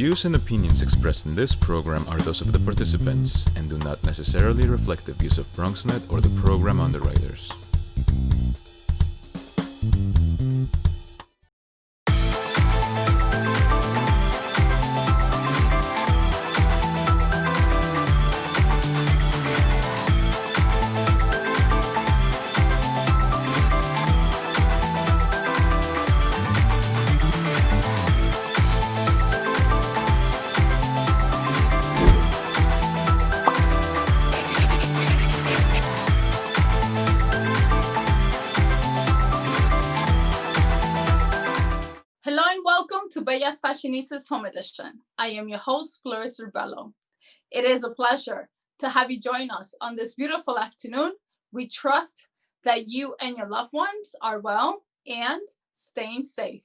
views and opinions expressed in this program are those of the participants and do not necessarily reflect the views of BronxNet or the program underwriters. Hello and welcome to Bella's Fashinistas Home Edition. I am your host, Fleriser Bello. It is a pleasure to have you join us on this beautiful afternoon. We trust that you and your loved ones are well and staying safe.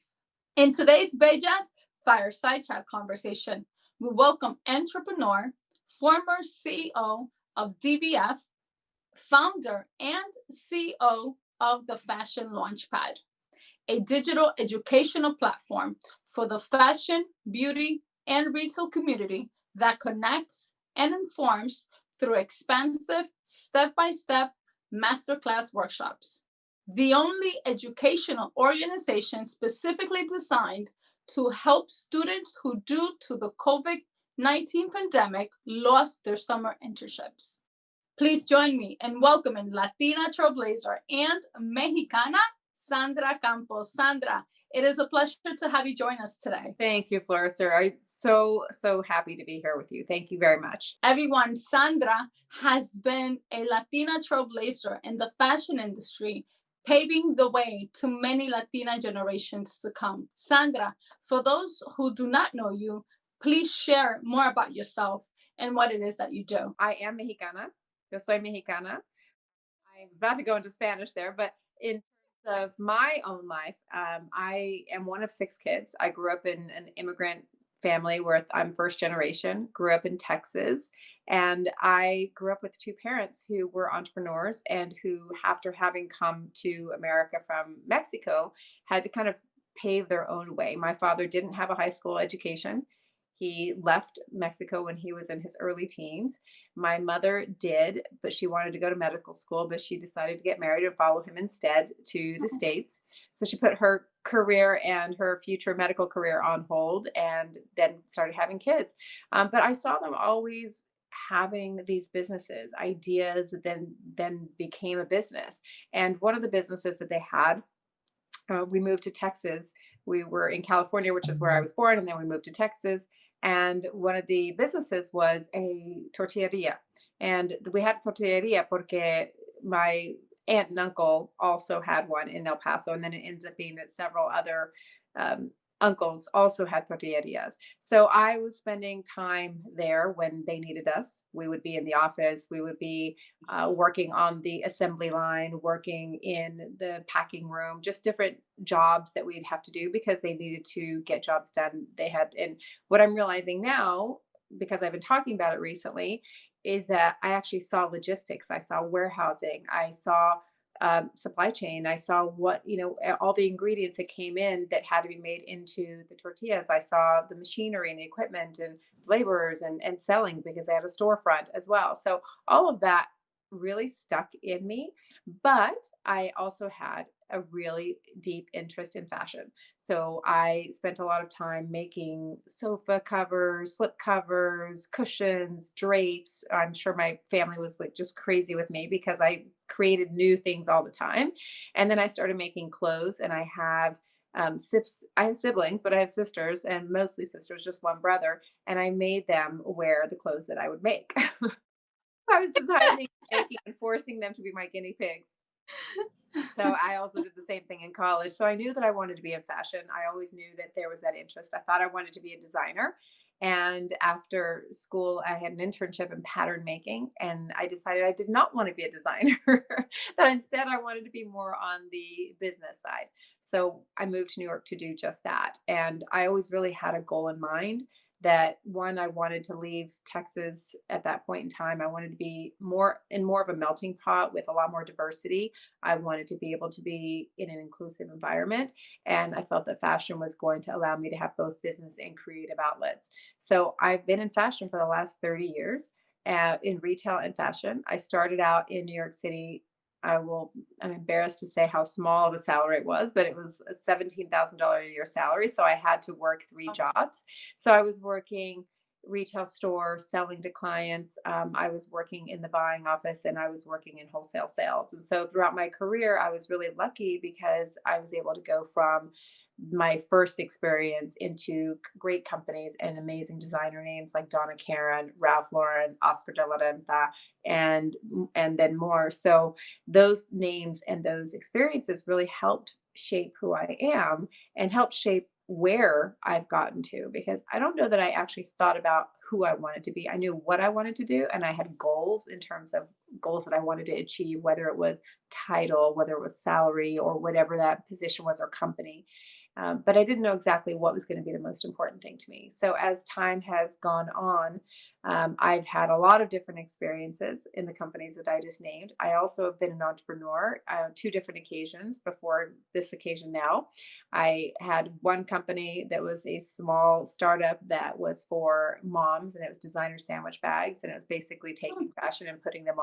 In today's Bella's Fireside Chat conversation, we welcome entrepreneur, former CEO of DBF, founder and CEO of the Fashion Launchpad, a digital educational platform for the fashion, beauty, and retail community that connects and informs through expansive step-by-step masterclass workshops. The only educational organization specifically designed to help students who, due to the COVID-19 pandemic, lost their summer internships. Please join me in welcoming Latina trailblazer and Mexicana, Sandra Campos. Sandra, it is a pleasure to have you join us today. Thank you, Fleriser. I'm so happy to be here with you. Thank you very much. Everyone, Sandra has been a Latina trailblazer in the fashion industry, paving the way to many Latina generations to come. Sandra, for those who do not know you, please share more about yourself and what it is that you do. I am Mexicana. Yo soy Mexicana. I'm about to go into Spanish there, but in of my own life, I am one of 6 kids. I grew up in an immigrant family where I'm first generation, grew up in Texas, and I grew up with 2 parents who were entrepreneurs and who, after having come to America from Mexico, had to kind of pave their own way. My father didn't have a high school education. He left Mexico when he was in his early teens. My mother did, but she wanted to go to medical school, but she decided to get married and follow him instead to the States. So she put her career and her future medical career on hold and then started having kids. But I saw them always having these businesses, ideas that then became a business. And one of the businesses that they had, we moved to Texas. We were in California, which is where I was born, and then we moved to Texas. And one of the businesses was a tortilleria. And we had tortilleria porque my aunt and uncle also had one in El Paso. And then it ended up being that several other uncles also had tortillerias. So I was spending time there when they needed us. We would be in the office. We would be working on the assembly line, working in the packing room, just different jobs that we'd have to do because they needed to get jobs done. They had, and what I'm realizing now, because I've been talking about it recently, is that I actually saw logistics. I saw warehousing. I saw supply chain. I saw what, all the ingredients that came in that had to be made into the tortillas. I saw the machinery and the equipment and laborers and selling because they had a storefront as well. So all of that really stuck in me, but I also had a really deep interest in fashion. So I spent a lot of time making sofa covers, slip covers, cushions, drapes. I'm sure my family was like just crazy with me because I created new things all the time. And then I started making clothes, and I have siblings, but I have sisters, and mostly sisters, just one brother. And I made them wear the clothes that I would make. I was designing, making, and forcing them to be my guinea pigs. So I also did the same thing in college. So I knew that I wanted to be in fashion. I always knew that there was that interest. I thought I wanted to be a designer. And after school, I had an internship in pattern making, and I decided I did not want to be a designer, that instead I wanted to be more on the business side. So I moved to New York to do just that. And I always really had a goal in mind that one, I wanted to leave Texas at that point in time. I wanted to be more of a melting pot with a lot more diversity. I wanted to be able to be in an inclusive environment. And I felt that fashion was going to allow me to have both business and creative outlets. So I've been in fashion for the last 30 years, in retail and fashion. I started out in New York City. I'm embarrassed to say how small the salary was, but it was a $17,000 a year salary. So I had to work three jobs. So I was working retail store, selling to clients. I was working in the buying office, and I was working in wholesale sales. And so throughout my career, I was really lucky because I was able to go from my first experience into great companies and amazing designer names like Donna Karan, Ralph Lauren, Oscar de la Renta, and then more. So those names and those experiences really helped shape who I am and helped shape where I've gotten to, because I don't know that I actually thought about who I wanted to be. I knew what I wanted to do, and I had goals in terms of goals that I wanted to achieve, whether it was title, whether it was salary, or whatever that position was or company. But I didn't know exactly what was going to be the most important thing to me. So as time has gone on, I've had a lot of different experiences in the companies that I just named. I also have been an entrepreneur, two different occasions before this occasion now. I had one company that was a small startup that was for moms, and it was designer sandwich bags. And it was basically taking fashion and putting them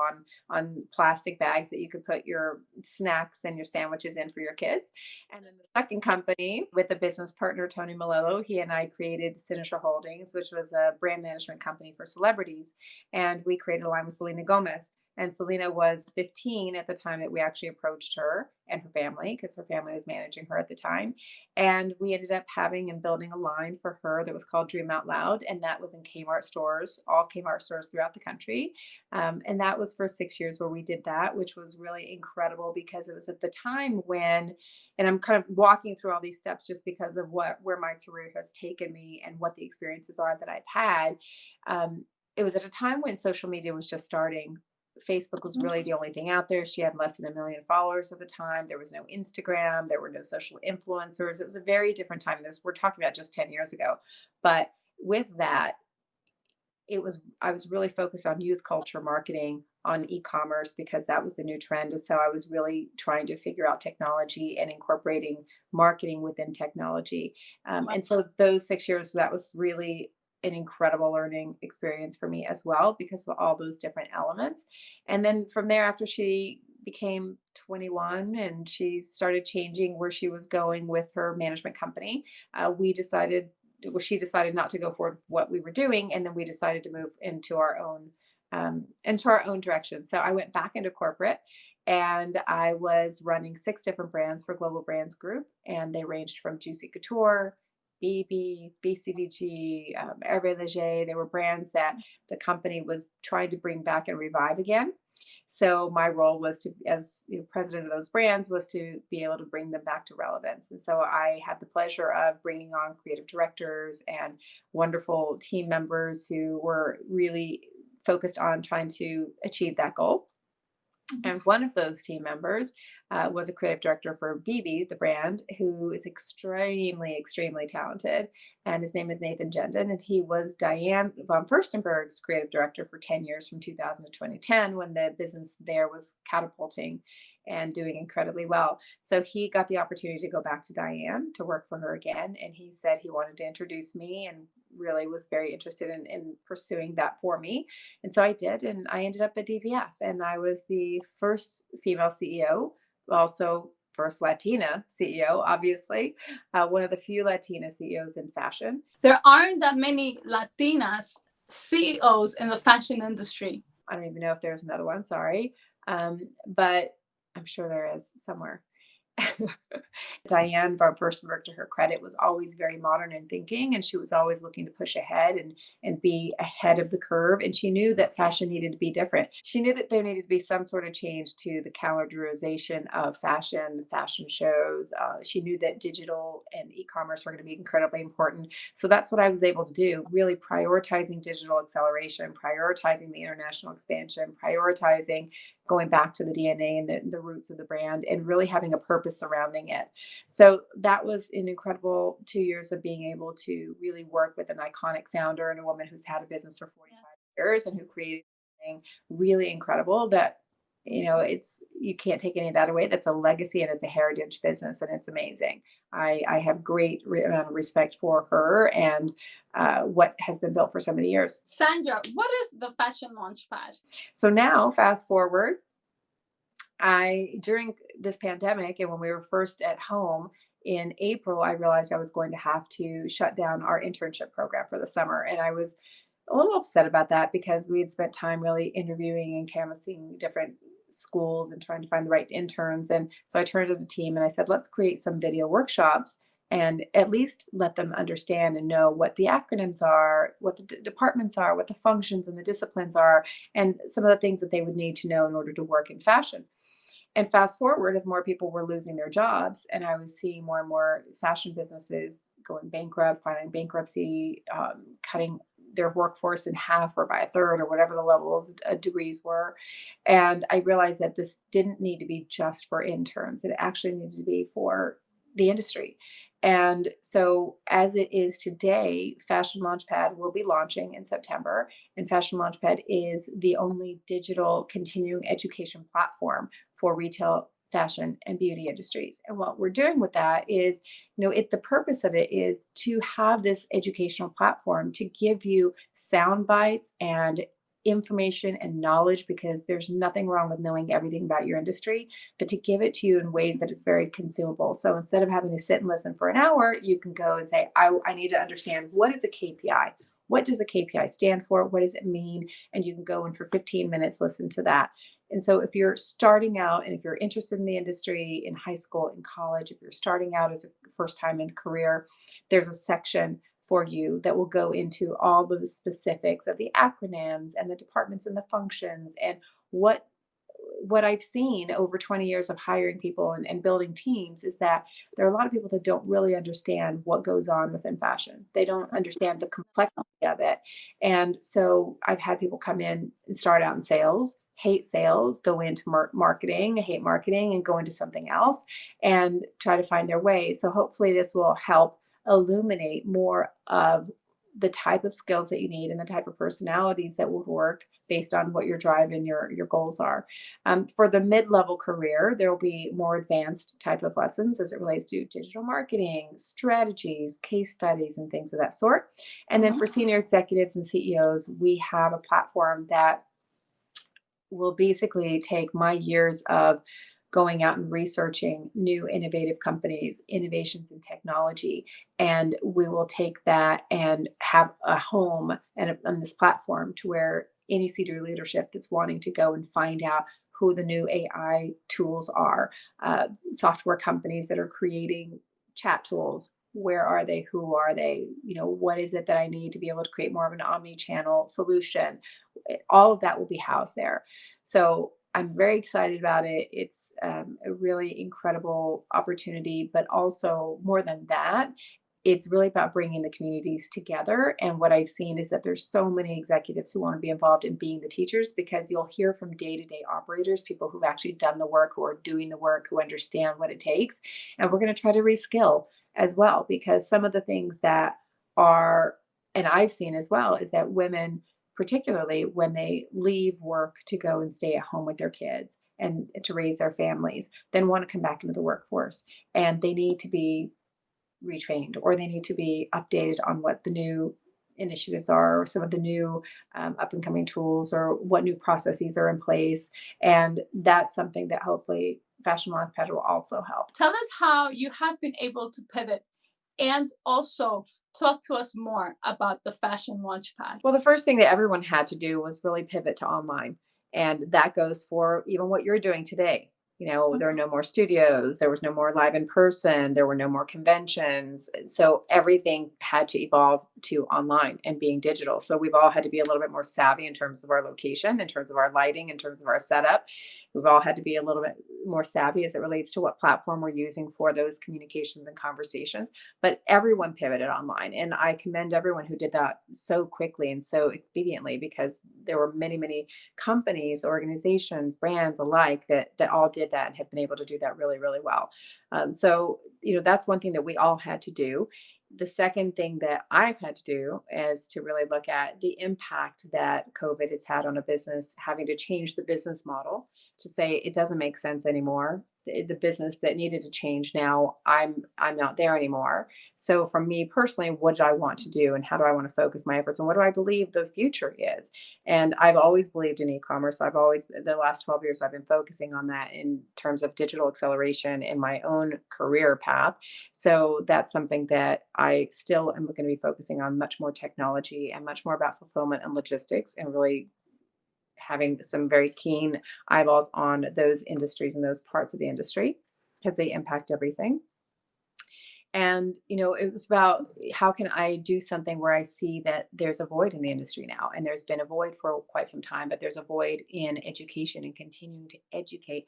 on plastic bags that you could put your snacks and your sandwiches in for your kids. And then the second company with a business partner, Tony Malello, he and I created Signature Holdings, which was a brand management company for celebrities. And we created a line with Selena Gomez. And Selena was 15 at the time that we actually approached her and her family, because her family was managing her at the time. And we ended up having and building a line for her that was called Dream Out Loud. And that was in Kmart stores, all Kmart stores throughout the country. And that was for 6 years where we did that, which was really incredible because it was at the time when, and I'm kind of walking through all these steps just because of where my career has taken me and what the experiences are that I've had. It was at a time when social media was just starting. Facebook was really the only thing out there. She had less than 1 million followers at the time. There was no Instagram. There were no social influencers. It was a very different time. We're talking about just 10 years ago. But with that, I was really focused on youth culture marketing, on e-commerce, because that was the new trend. And so I was really trying to figure out technology and incorporating marketing within technology. And so those 6 years, that was really an incredible learning experience for me as well, because of all those different elements. And then from there, after she became 21 and she started changing where she was going with her management company, she decided not to go forward with what we were doing. And then we decided to move into our own direction. So I went back into corporate, and I was running 6 different brands for Global Brands Group. And they ranged from Juicy Couture, BB, BCBG, Hervé Leger. They were brands that the company was trying to bring back and revive again. So my role was to, as president of those brands, was to be able to bring them back to relevance. And so I had the pleasure of bringing on creative directors and wonderful team members who were really focused on trying to achieve that goal. And one of those team members was a creative director for BB, the brand, who is extremely, extremely talented. And his name is Nathan Jendon. And he was Diane von Furstenberg's creative director for 10 years, from 2000 to 2010, when the business there was catapulting and doing incredibly well. So he got the opportunity to go back to Diane to work for her again. And he said he wanted to introduce me, and really was very interested in pursuing that for me. And so I did, and I ended up at DVF, and I was the first female CEO, also first Latina CEO, obviously, one of the few Latina CEOs in fashion. There aren't that many Latinas CEOs in the fashion industry. I don't even know if there's another one, sorry. But I'm sure there is somewhere. Diane von Furstenberg, to her credit, was always very modern in thinking, and she was always looking to push ahead and be ahead of the curve. And she knew that fashion needed to be different. She knew that there needed to be some sort of change to the calendarization of fashion shows. She knew that digital and e-commerce were going to be incredibly important. So that's what I was able to do, really prioritizing digital acceleration, prioritizing the international expansion, prioritizing going back to the DNA and the roots of the brand, and really having a purpose purpose surrounding it. So that was an incredible 2 years of being able to really work with an iconic founder and a woman who's had a business for 45 years and who created something really incredible that, it's, you can't take any of that away. That's a legacy and it's a heritage business and it's amazing. I have great amount of respect for her and what has been built for so many years. Sandra, what is the Fashion Launchpad? So now, fast forward, during this pandemic and when we were first at home in April, I realized I was going to have to shut down our internship program for the summer. And I was a little upset about that because we had spent time really interviewing and canvassing different schools and trying to find the right interns. And so I turned to the team and I said, let's create some video workshops and at least let them understand and know what the acronyms are, what the departments are, what the functions and the disciplines are, and some of the things that they would need to know in order to work in fashion. And fast forward, as more people were losing their jobs, and I was seeing more and more fashion businesses going bankrupt, filing bankruptcy, cutting their workforce in half or by a third or whatever the level of degrees were. And I realized that this didn't need to be just for interns. It actually needed to be for the industry. And so as it is today, Fashion Launchpad will be launching in September. And Fashion Launchpad is the only digital continuing education platform for retail, fashion, and beauty industries. And what we're doing with that is, the purpose of it is to have this educational platform to give you sound bites and information and knowledge, because there's nothing wrong with knowing everything about your industry, but to give it to you in ways that it's very consumable. So instead of having to sit and listen for an hour, you can go and say, I need to understand, what is a KPI? What does a KPI stand for? What does it mean? And you can go and for 15 minutes listen to that. And so if you're starting out and if you're interested in the industry in high school, in college, if you're starting out as a first time in career, there's a section for you that will go into all the specifics of the acronyms and the departments and the functions and what I've seen over 20 years of hiring people and building teams is that there are a lot of people that don't really understand what goes on within fashion. They don't understand the complexity of it. And so I've had people come in and start out in sales, go into marketing, hate marketing, and go into something else and try to find their way. So hopefully this will help illuminate more of the type of skills that you need and the type of personalities that would work based on what your drive and your goals are. For the mid-level career, there will be more advanced type of lessons as it relates to digital marketing, strategies, case studies, and things of that sort. And then for senior executives and CEOs, we have a platform that will basically take my years of going out and researching new innovative companies, innovations in technology. And we will take that and have a home and on this platform to where any senior leadership that's wanting to go and find out who the new AI tools are, software companies that are creating chat tools. Where are they? Who are they? What is it that I need to be able to create more of an omni-channel solution? All of that will be housed there. So I'm very excited about it. It's a really incredible opportunity, but also more than that, it's really about bringing the communities together. And what I've seen is that there's so many executives who want to be involved in being the teachers, because you'll hear from day-to-day operators, people who've actually done the work, who are doing the work, who understand what it takes. And we're going to try to reskill as well, because some of the things that are, and I've seen as well, is that women, particularly when they leave work to go and stay at home with their kids and to raise their families, then want to come back into the workforce, and they need to be retrained or they need to be updated on what the new initiatives are, or some of the new up and coming tools, or what new processes are in place. And that's something that hopefully Fashion Launchpad will also help. Tell us how you have been able to pivot, and also talk to us more about the Fashion Launchpad. Well, the first thing that everyone had to do was really pivot to online. And that goes for even what you're doing today. There are no more studios, there was no more live in person, there were no more conventions. So everything had to evolve to online and being digital. So we've all had to be a little bit more savvy in terms of our location, in terms of our lighting, in terms of our setup. We've all had to be a little bit more savvy as it relates to what platform we're using for those communications and conversations. But everyone pivoted online. And I commend everyone who did that so quickly and so expediently, because there were many, many companies, organizations, brands alike that all did did that and have been able to do that really, really well. So, that's one thing that we all had to do. The second thing that I've had to do is to really look at the impact that COVID has had on a business, having to change the business model to say it doesn't make sense anymore. The business that needed to change now, I'm not there anymore. So for me personally, what did I want to do and how do I want to focus my efforts and what do I believe the future is? And I've always believed in e-commerce. The last 12 years, I've been focusing on that in terms of digital acceleration in my own career path. So that's something that I still am going to be focusing on, much more technology and much more about fulfillment and logistics, and really having some very keen eyeballs on those industries and those parts of the industry because they impact everything. And, it was about how can I do something where I see that there's a void in the industry now. And there's been a void for quite some time, but there's a void in education and continuing to educate.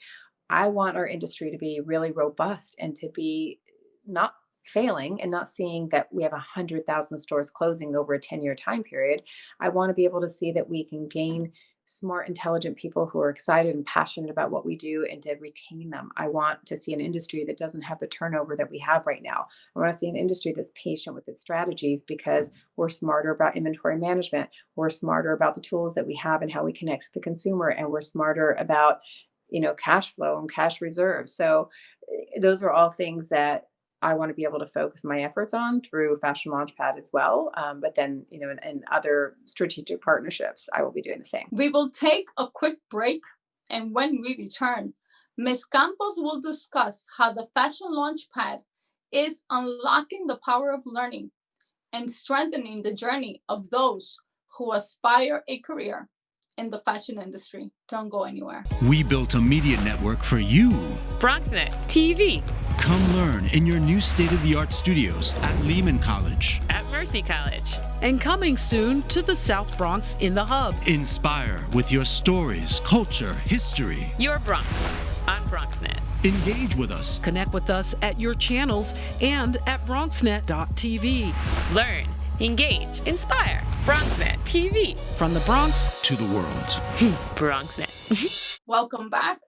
I want our industry to be really robust and to be not failing and not seeing that we have 100,000 stores closing over a 10-year time period. I want to be able to see that we can gain smart, intelligent people who are excited and passionate about what we do and to retain them. I want to see an industry that doesn't have the turnover that we have right now. I want to see an industry that's patient with its strategies because we're smarter about inventory management. We're smarter about the tools that we have and how we connect with the consumer. And we're smarter about, cash flow and cash reserves. So those are all things that I want to be able to focus my efforts on through Fashion Launchpad as well. But then, in other strategic partnerships, I will be doing the same. We will take a quick break, and when we return, Ms. Campos will discuss how the Fashion Launchpad is unlocking the power of learning and strengthening the journey of those who aspire a career in the fashion industry. Don't go anywhere. We built a media network for you. BronxNet TV. Come learn in your new state-of-the-art studios at Lehman College. At Mercy College. And coming soon to the South Bronx in the Hub. Inspire with your stories, culture, history. Your Bronx on BronxNet. Engage with us. Connect with us at your channels and at BronxNet.tv. Learn, engage, inspire. BronxNet TV. From the Bronx to the world. BronxNet. Welcome back.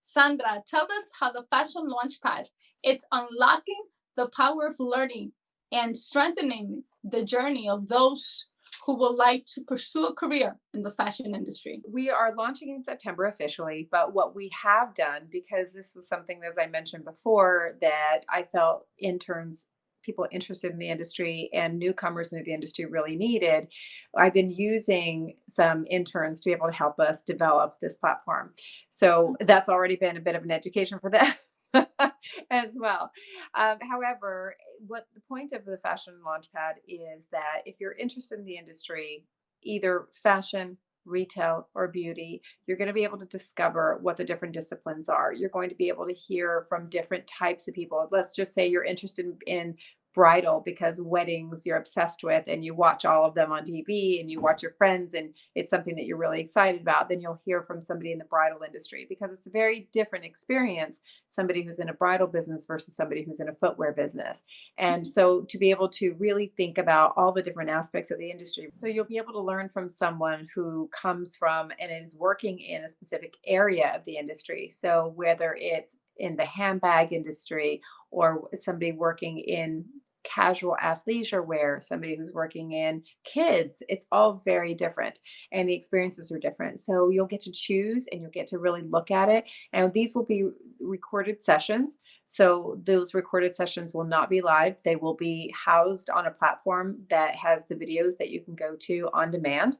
Sandra, tell us how the Fashion Launchpad is unlocking the power of learning and strengthening the journey of those who would like to pursue a career in the fashion industry. We are launching in September officially, but what we have done, because this was something, as I mentioned before, that I felt people interested in the industry and newcomers into the industry really needed, I've been using some interns to be able to help us develop this platform. So that's already been a bit of an education for them. As well. However, what the point of the Fashion Launchpad is that if you're interested in the industry, either fashion, retail, or beauty, you're going to be able to discover what the different disciplines are. You're going to be able to hear from different types of people. Let's just say you're interested in bridal because weddings you're obsessed with and you watch all of them on TV and you watch your friends and it's something that you're really excited about. Then you'll hear from somebody in the bridal industry because it's a very different experience, somebody who's in a bridal business versus somebody who's in a footwear business. And so to be able to really think about all the different aspects of the industry, so you'll be able to learn from someone who comes from and is working in a specific area of the industry. So whether it's in the handbag industry or somebody working in casual athleisure wear, somebody who's working in kids, it's all very different and the experiences are different. So you'll get to choose and you'll get to really look at it. And these will be recorded sessions. So those recorded sessions will not be live. They will be housed on a platform that has the videos that you can go to on demand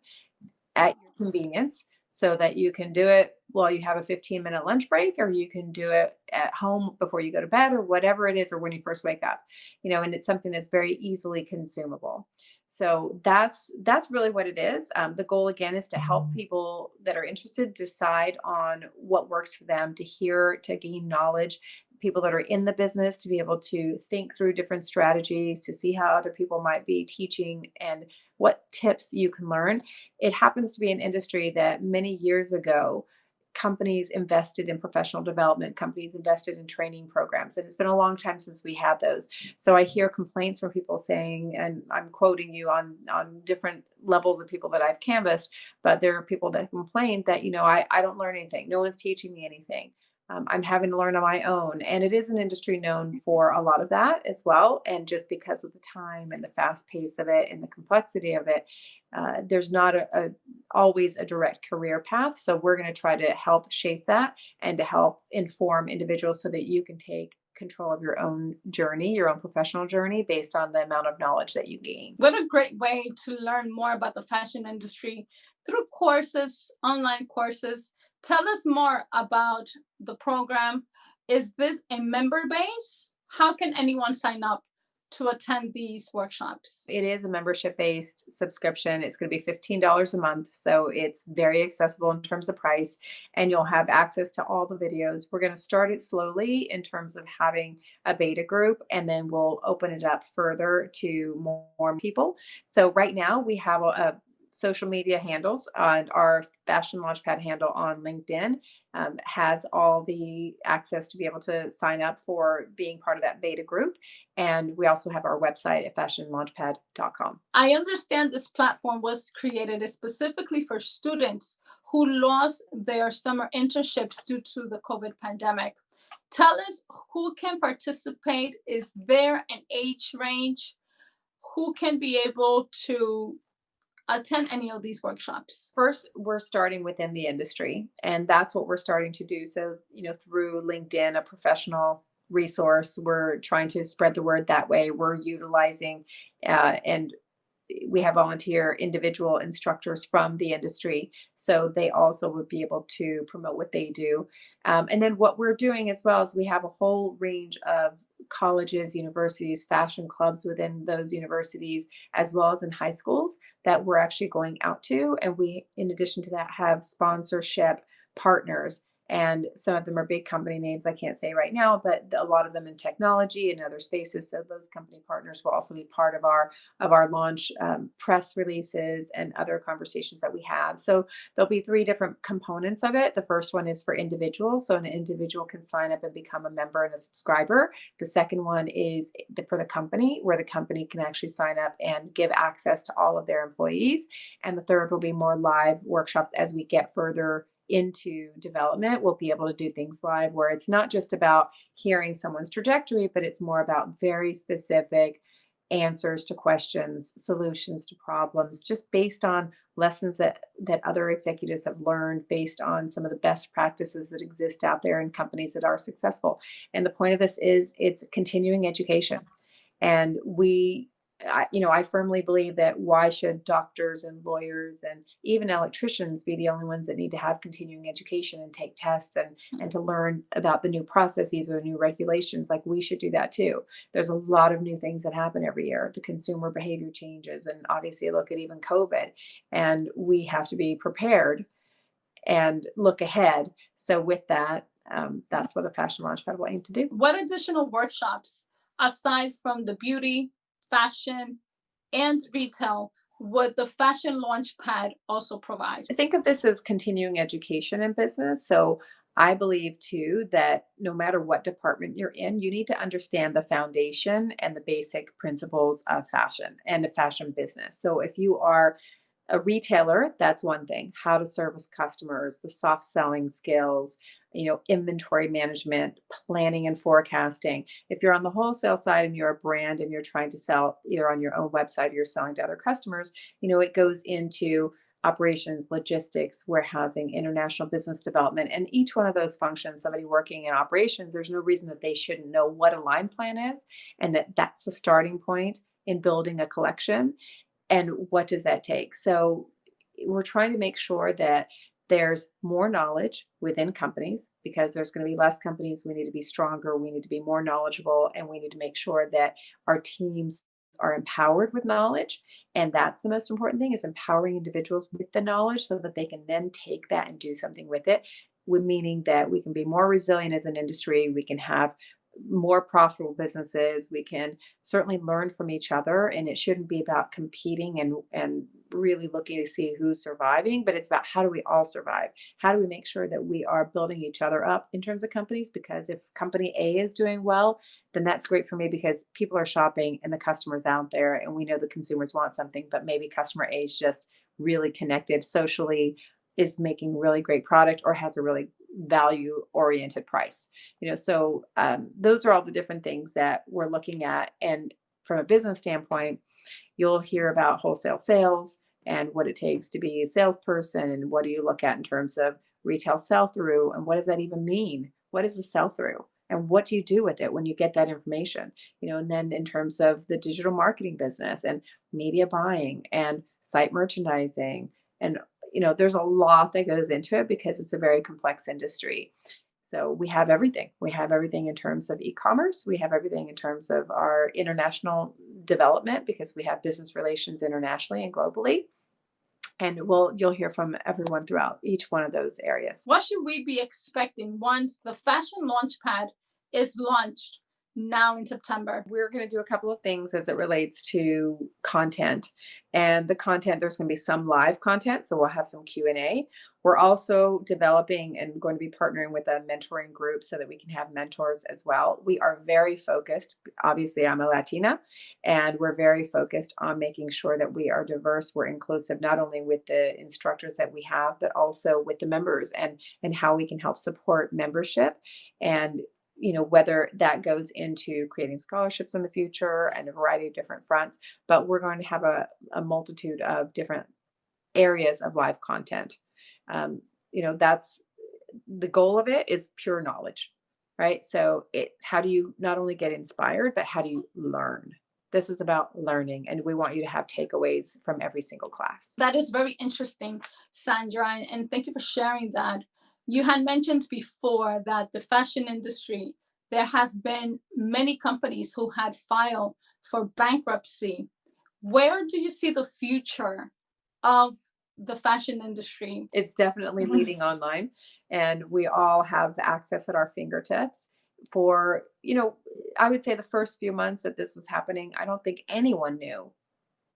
at your convenience, so that you can do it while you have a 15-minute lunch break, or you can do it at home before you go to bed, or whatever it is, or when you first wake up, and it's something that's very easily consumable. So that's really what it is. The goal again is to help people that are interested decide on what works for them, to gain knowledge, people that are in the business to be able to think through different strategies, to see how other people might be teaching and what tips you can learn. It happens to be an industry that many years ago, companies invested in professional development, companies invested in training programs. And it's been a long time since we had those. So I hear complaints from people saying, and I'm quoting you on different levels of people that I've canvassed, but there are people that complain that, I don't learn anything. No one's teaching me anything. I'm having to learn on my own. And it is an industry known for a lot of that as well. And just because of the time and the fast pace of it and the complexity of it, there's not always a direct career path. So we're going to try to help shape that and to help inform individuals so that you can take control of your own journey, your own professional journey, based on the amount of knowledge that you gain. What a great way to learn more about the fashion industry through courses, online courses. Tell us more about the program. Is this a member base? How can anyone sign up to attend these workshops? It is a membership-based subscription. It's going to be $15 a month, so it's very accessible in terms of price, and you'll have access to all the videos. We're going to start it slowly in terms of having a beta group, and then we'll open it up further to more people. So right now we have a social media handles, and our Fashion Launchpad handle on LinkedIn has all the access to be able to sign up for being part of that beta group. And we also have our website at fashionlaunchpad.com. I understand this platform was created specifically for students who lost their summer internships due to the COVID pandemic. Tell us who can participate. Is there an age range? Who can be able to attend any of these workshops? First, we're starting within the industry, and that's what we're starting to do. So, through LinkedIn, a professional resource, we're trying to spread the word that way. We're utilizing and we have volunteer individual instructors from the industry, so they also would be able to promote what they do. And then what we're doing as well is we have a whole range of colleges, universities, fashion clubs within those universities, as well as in high schools that we're actually going out to. And we, in addition to that, have sponsorship partners. And some of them are big company names I can't say right now, but a lot of them in technology and other spaces. So those company partners will also be part of our launch press releases and other conversations that we have. So there'll be 3 different components of it. The first one is for individuals. So an individual can sign up and become a member and a subscriber. The second one is for the company, where the company can actually sign up and give access to all of their employees. And the third will be more live workshops as we get further into development. We'll be able to do things live where it's not just about hearing someone's trajectory, but it's more about very specific answers to questions, solutions to problems, just based on lessons that other executives have learned, based on some of the best practices that exist out there in companies that are successful. And the point of this is it's continuing education. And I firmly believe that why should doctors and lawyers and even electricians be the only ones that need to have continuing education and take tests and to learn about the new processes or new regulations? Like, we should do that too. There's a lot of new things that happen every year. The consumer behavior changes, and obviously look at even COVID, and we have to be prepared and look ahead. So with that, that's what the Fashion Launchpad will aim to do. What additional workshops, aside from the beauty, fashion, and retail, would the Fashion Launchpad also provide? Think of this as continuing education in business. So I believe too that no matter what department you're in, you need to understand the foundation and the basic principles of fashion and a fashion business. So if you are a retailer, that's one thing. How to service customers, the soft selling skills, inventory management, planning and forecasting. If you're on the wholesale side and you're a brand and you're trying to sell either on your own website or you're selling to other customers, it goes into operations, logistics, warehousing, international business development. And each one of those functions, somebody working in operations, there's no reason that they shouldn't know what a line plan is, and that's the starting point in building a collection. And what does that take? So we're trying to make sure that there's more knowledge within companies, because there's going to be less companies. We need to be stronger. We need to be more knowledgeable, and we need to make sure that our teams are empowered with knowledge. And that's the most important thing, is empowering individuals with the knowledge so that they can then take that and do something with it, meaning that we can be more resilient as an industry. We can have more profitable businesses. We can certainly learn from each other, and it shouldn't be about competing and really looking to see who's surviving, but it's about how do we all survive? How do we make sure that we are building each other up in terms of companies? Because if company A is doing well, then that's great for me, because people are shopping and the customer's out there, and we know the consumers want something, but maybe customer A is just really connected socially is making really great product or has a really value oriented price. So those are all the different things that we're looking at. And from a business standpoint, you'll hear about wholesale sales and what it takes to be a salesperson, and what do you look at in terms of retail sell-through, and what does that even mean? What is a sell-through, and what do you do with it when you get that information? And then in terms of the digital marketing business and media buying and site merchandising, and there's a lot that goes into it because it's a very complex industry. So we have everything. We have everything in terms of e-commerce. We have everything in terms of our international development, because we have business relations internationally and globally. And you'll hear from everyone throughout each one of those areas. What should we be expecting once the Fashion Launchpad is launched now in September? We're going to do a couple of things as it relates to content. And the content, there's going to be some live content, so we'll have some Q&A. We're also developing and going to be partnering with a mentoring group so that we can have mentors as well. We are very focused. Obviously, I'm a Latina, and we're very focused on making sure that we are diverse, we're inclusive, not only with the instructors that we have, but also with the members, and how we can help support membership. And whether that goes into creating scholarships in the future and a variety of different fronts, but we're going to have a multitude of different areas of live content. That's the goal of it, is pure knowledge, right? So how do you not only get inspired, but how do you learn? This is about learning, and we want you to have takeaways from every single class. That is very interesting, Sandra, and thank you for sharing that. You had mentioned before that the fashion industry, there have been many companies who had filed for bankruptcy. Where do you see the future of the fashion industry? It's definitely leading online, and we all have access at our fingertips. For, I would say the first few months that this was happening, I don't think anyone knew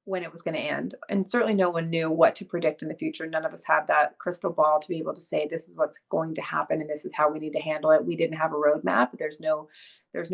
when it was going to end. And certainly no one knew what to predict in the future. None of us have that crystal ball to be able to say, this is what's going to happen and this is how we need to handle it. We didn't have a roadmap. There's no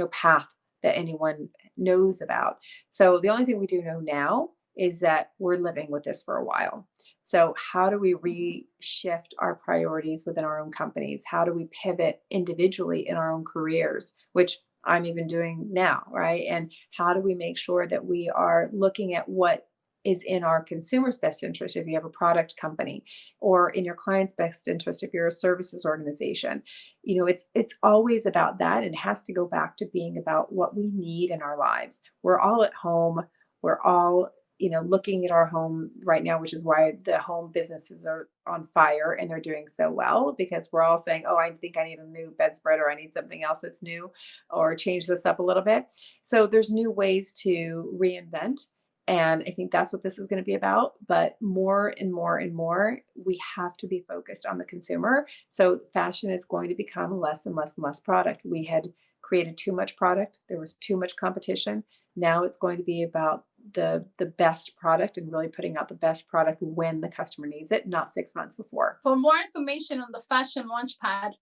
path that anyone knows about. So the only thing we do know now is that we're living with this for a while. So how do we reshift our priorities within our own companies? How do we pivot individually in our own careers, which I'm even doing now, right? And how do we make sure that we are looking at what is in our consumer's best interest if you have a product company, or in your client's best interest if you're a services organization? It's always about that, and it has to go back to being about what we need in our lives. We're all at home. We're all looking at our home right now, which is why the home businesses are on fire and they're doing so well, because we're all saying, oh, I think I need a new bedspread, or I need something else that's new, or change this up a little bit. So there's new ways to reinvent. And I think that's what this is going to be about. But more and more and more, we have to be focused on the consumer. So fashion is going to become less and less and less product. We had created too much product. There was too much competition. Now it's going to be about the best product, and really putting out the best product when the customer needs it, not 6 months before. For more information on the Fashion Launchpad,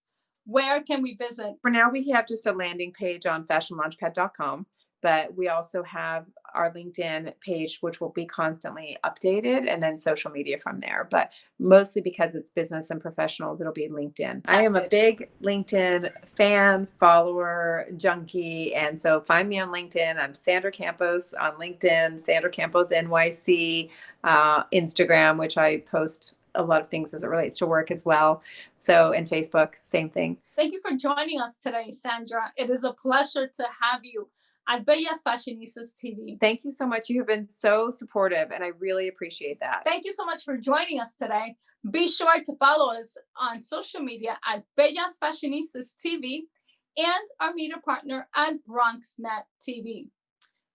where can we visit? For now, we have just a landing page on fashionlaunchpad.com, but we also have our LinkedIn page, which will be constantly updated, and then social media from there. But mostly because it's business and professionals, it'll be LinkedIn. I am a big LinkedIn fan, follower, junkie. And so find me on LinkedIn. I'm Sandra Campos on LinkedIn, Sandra Campos NYC, Instagram, which I post a lot of things as it relates to work as well. So, and Facebook, same thing. Thank you for joining us today, Sandra. It is a pleasure to have you at Bellas Fashinistas TV. Thank you so much. You have been so supportive, and I really appreciate that. Thank you so much for joining us today. Be sure to follow us on social media at Bellas Fashinistas TV and our media partner at BronxNet TV.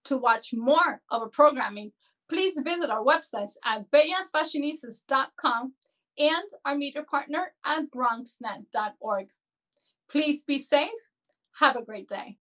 To watch more of our programming, please visit our websites at bellasfashionistas.com and our media partner at bronxnet.org. Please be safe. Have a great day.